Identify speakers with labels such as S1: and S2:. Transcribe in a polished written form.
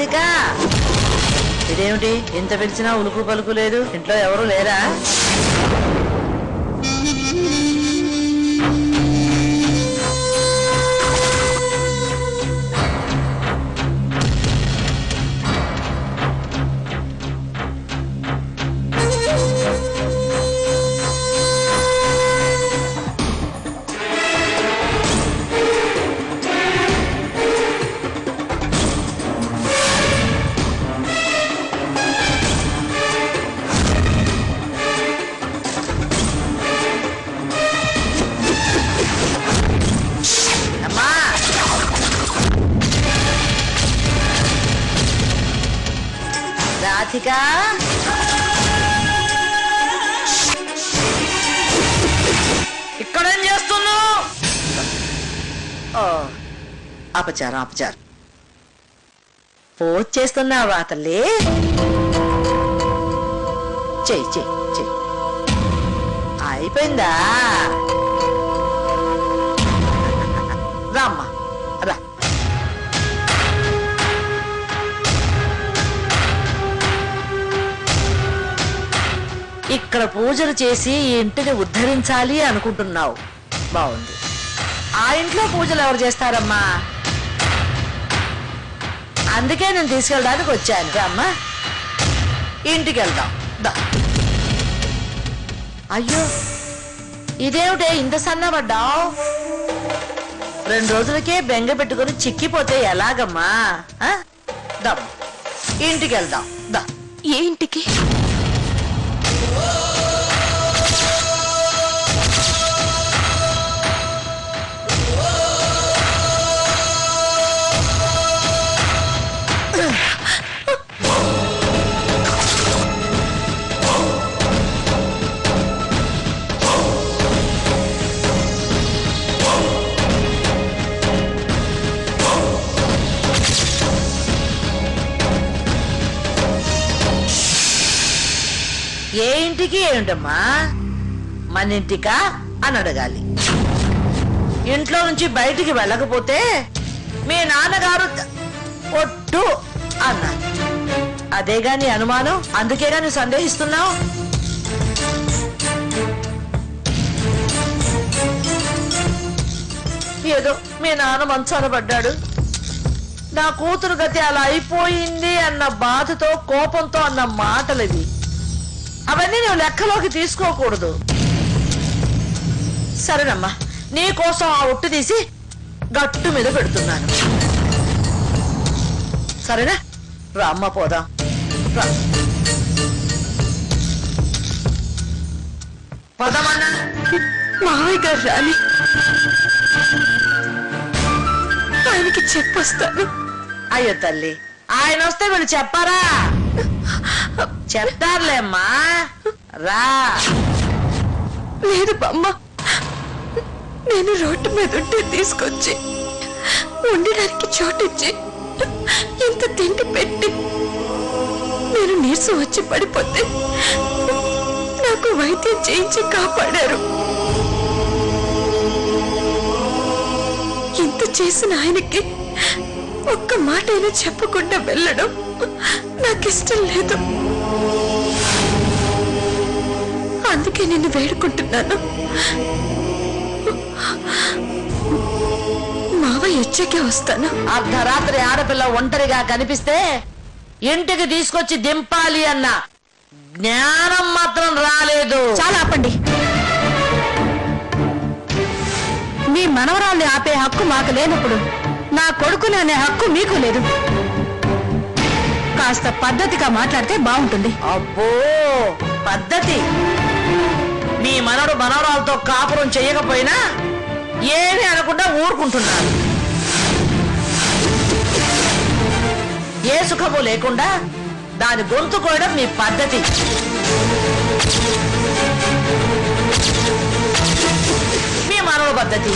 S1: రాధిక ఇదేమిటి ఇంత పిలిచినా ఉలుకు పలుకు లేదు ఇంట్లో ఎవరు లేరా రాధిక ఇక్కడేం చేస్తున్నావు అపచారం అపచారం పూజ చేస్తున్నావా తల్లి చెయ్యి చెయ్యి చెయ్యి అయిపోయిందా రామ్మా రా ఇక్కడ పూజలు చేసి ఈ ఇంటిని ఉద్ధరించాలి అనుకుంటున్నావు బాగుంది ఆ ఇంట్లో పూజలు ఎవరు చేస్తారమ్మా అందుకే నేను తీసుకెళ్ళడానికి వచ్చాను అమ్మా ఇంటికి వెళ్దాం దా అయ్యో ఇదేమిటే ఇంత సన్నబడ్డావు 2 రోజులకే బెంగ పెట్టుకుని చిక్కిపోతే ఎలాగమ్మా దా ఇంటికి వెళ్దాం దా
S2: ఏ ఇంటికి
S1: ఏ ఇంటికి ఏమిటమ్మా మన ఇంటికా అని అడగాలి ఇంట్లో నుంచి బయటికి వెళ్ళకపోతే మీ నాన్నగారు ఒట్టు అన్నారు అదేగా నీ అనుమానం అందుకేగా నువ్వు సందేహిస్తున్నావు ఏదో మీ నాన్న మంచాన పడ్డాడు నా కూతురు గతి అలా అయిపోయింది అన్న బాధతో కోపంతో అన్న మాటలవి అవన్నీ నువ్వు లెక్కలోకి తీసుకోకూడదు సరేనమ్మా నీ కోసం ఆ ఒట్టు తీసి గట్టు మీద పెడుతున్నాను సరేనా రామ్మ పోదాం రా పోదామన్నా
S2: మావయ్య గారు రాని ఆయనకి చెప్పొస్తాను
S1: అయ్యో తల్లి ఆయన వస్తే వీళ్ళు చెప్పారా చెప్తారులేమ్మా రా
S2: లేదు బామ్మ నేను రోడ్డు మీద ఉంటే తీసుకొచ్చి ఉండడానికి చోటిచ్చి ఇంత తిండి పెట్టి నేను నీరసం వచ్చి పడిపోతే నాకు వైద్యం చేయించి కాపాడారు ఇంత చేసిన ఆయనకి ఒక్క మాట అయినా చెప్పకుండా వెళ్ళడం నాకిష్టం లేదు అందుకే నిన్ను వేడుకుంటున్నాను మావయ్య వచ్చాకే వస్తాను
S1: అర్ధరాత్రి ఆడపిల్ల ఒంటరిగా కనిపిస్తే ఇంటికి తీసుకొచ్చి దింపాలి అన్న జ్ఞానం మాత్రం రాలేదు
S2: చాలా ఆపండి మీ మనవరాల్ని ఆపే హక్కు మాకు లేనప్పుడు నా కొడుకుని అనే హక్కు మీకు లేదు కాస్త పద్ధతిగా మాట్లాడితే బాగుంటుంది
S1: అబ్బో పద్ధతి మీ మనవడు మనవరాలతో కాపురం చేయకపోయినా ఏమీ అనకుండా ఊరుకుంటున్నారు ఏ సుఖము లేకుండా దాని గొంతు కోయడం మీ పద్ధతి మీ మనవడు పద్ధతి